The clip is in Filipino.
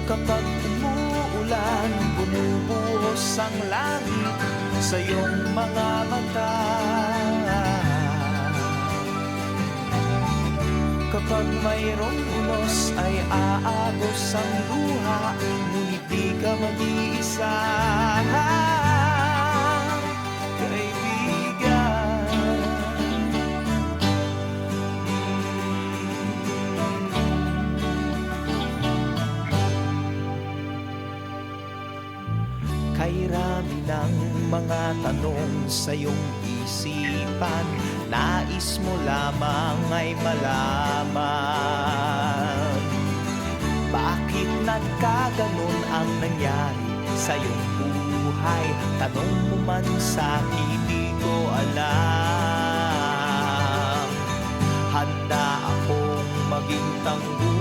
Kapag umuulan, bumubuhos ang langit sa iyong mga mata. Kapag mayroong unos ay aagos ang luha, ngunit di ka mag-iisa, kaibigan. Kay rami ng mga tanong sa iyong isipan, nais mo lamang ay malaman, bakit nagkaganon ang nangyari sa iyong buhay? Tanong mo man sa'kin, di ko alam. Handa akong maging tangguhan